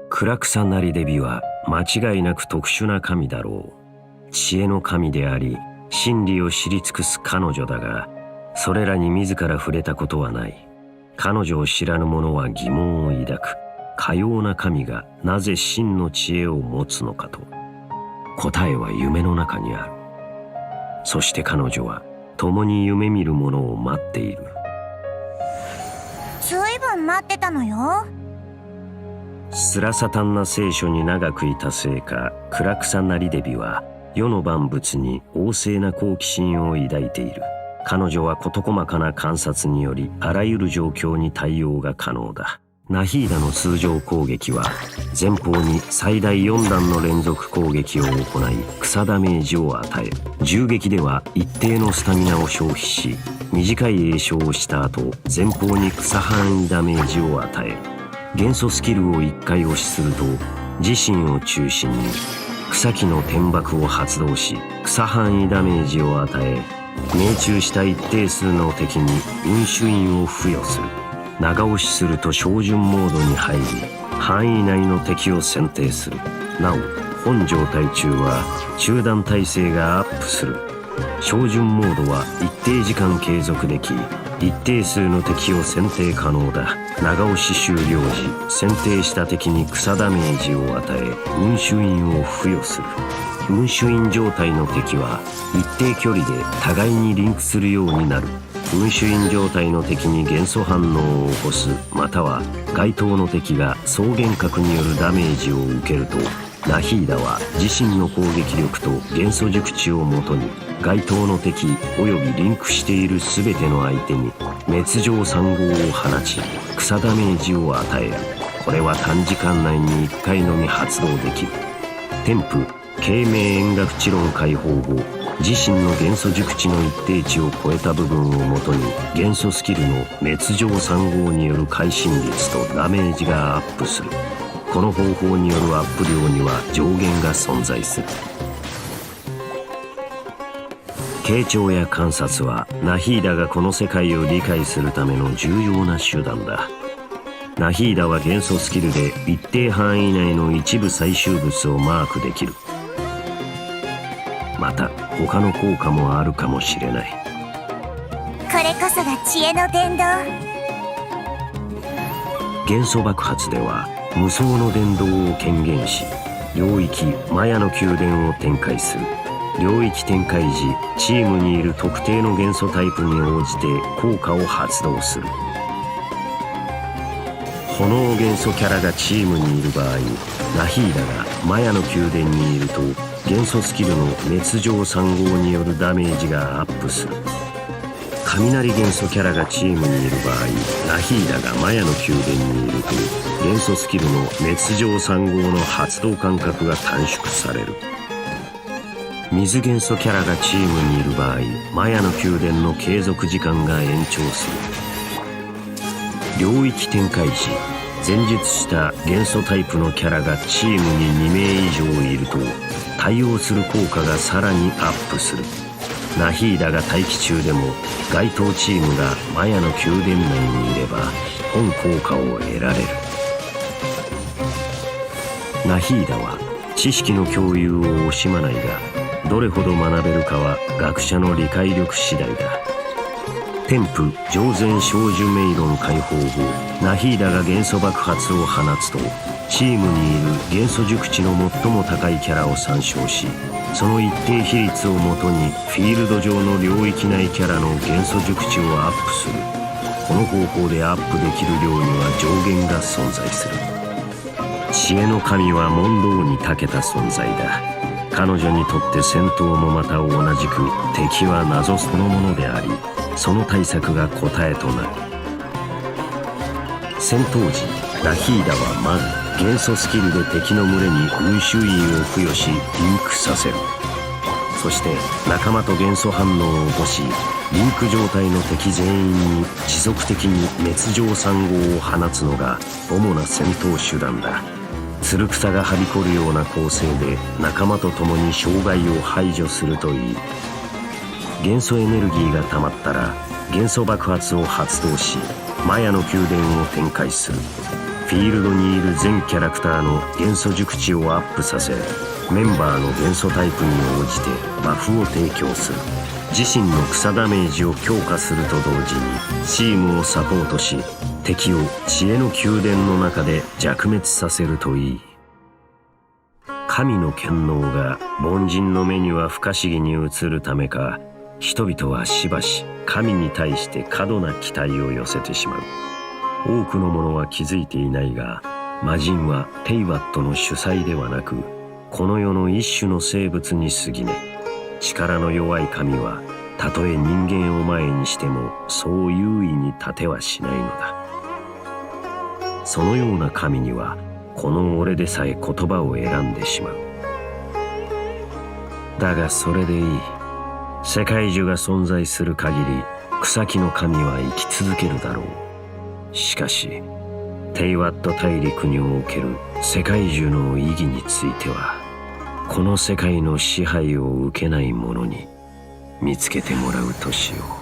クラクサナリデビは間違いなく特殊な神だろう。知恵の神であり、真理を知り尽くす彼女だが、それらに自ら触れたことはない。彼女を知らぬ者は疑問を抱く。かような神がなぜ真の知恵を持つのかと。答えは夢の中にある。そして彼女は共に夢見る者を待っている。ずいぶん待ってたのよ。スラサタンな聖書に長くいたせいか、クラクサナリデビは世の万物に旺盛な好奇心を抱いている。彼女は事細かな観察によりあらゆる状況に対応が可能だ。ナヒーダの通常攻撃は前方に最大4段の連続攻撃を行い草ダメージを与え、銃撃では一定のスタミナを消費し、短い詠唱をした後前方に草範囲ダメージを与え、元素スキルを1回押しすると自身を中心に草木の天爆を発動し草範囲ダメージを与え、命中した一定数の敵に運手印を付与する。長押しすると照準モードに入り範囲内の敵を選定する。なお本状態中は中断耐性がアップする。照準モードは一定時間継続でき、一定数の敵を選定可能だ。長押し終了時選定した敵に草ダメージを与え運手印を付与する。運手印状態の敵は一定距離で互いにリンクするようになる。運手印状態の敵に元素反応を起こす、または該当の敵が双幻覚によるダメージを受けると、ナヒーダは自身の攻撃力と元素熟知をもとに該当の敵及びリンクしている全ての相手に滅状3号を放ち草ダメージを与える。これは短時間内に1回のみ発動できる。添付慶明円楽知論解放後、自身の元素熟知の一定値を超えた部分をもとに元素スキルの滅状3号による会心率とダメージがアップする。この方法によるアップ量には上限が存在する。傾聴や観察はナヒーダがこの世界を理解するための重要な手段だ。ナヒーダは元素スキルで一定範囲内の一部最終物をマークできる。また他の効果もあるかもしれない。これこそが知恵の伝道。元素爆発では無双の伝道を権限し、領域マヤの宮殿を展開する。領域展開時チームにいる特定の元素タイプに応じて効果を発動する。炎元素キャラがチームにいる場合、ナヒーダがマヤの宮殿にいると元素スキルの滅状3号によるダメージがアップする。雷元素キャラがチームにいる場合、ナヒーダがマヤの宮殿にいると元素スキルの滅状3号の発動間隔が短縮される。水元素キャラがチームにいる場合、マヤの宮殿の継続時間が延長する。領域展開時、前述した元素タイプのキャラがチームに2名以上いると対応する効果がさらにアップする。ナヒーダが待機中でも該当チームがマヤの宮殿内にいれば本効果を得られる。ナヒーダは知識の共有を惜しまないが、どれほど学べるかは学者の理解力次第だ。添付上善少女メイロン解放後、ナヒーダが元素爆発を放つとチームにいる元素熟知の最も高いキャラを参照し、その一定比率をもとにフィールド上の領域内キャラの元素熟知をアップする。この方法でアップできる量には上限が存在する。知恵の神は問答に長けた存在だ。彼女にとって戦闘もまた同じく敵は謎そのものであり、その対策が答えとなる。戦闘時、ナヒーダはまず元素スキルで敵の群れに運手印を付与しリンクさせる。そして仲間と元素反応を起こし、リンク状態の敵全員に持続的に滅状3号を放つのが主な戦闘手段だ。つる草がはびこるような構成で仲間と共に障害を排除するといい。元素エネルギーが溜まったら元素爆発を発動し、マヤの宮殿を展開する。フィールドにいる全キャラクターの元素熟知をアップさせ、メンバーの元素タイプに応じてバフを提供する。自身の草ダメージを強化すると同時にチームをサポートし、敵を知恵の宮殿の中で弱滅させるといい。神の権能が凡人の目には不可思議に映るためか、人々はしばし神に対して過度な期待を寄せてしまう。多くの者は気づいていないが、魔人はテイワットの主催ではなく、この世の一種の生物に過ぎない。力の弱い神はたとえ人間を前にしてもそう優位に立てはしないのだ。そのような神にはこの俺でさえ言葉を選んでしまう。だがそれでいい。世界樹が存在する限り草木の神は生き続けるだろう。しかしテイワット大陸における世界樹の意義については、この世界の支配を受けない者に見つけてもらうとしよう。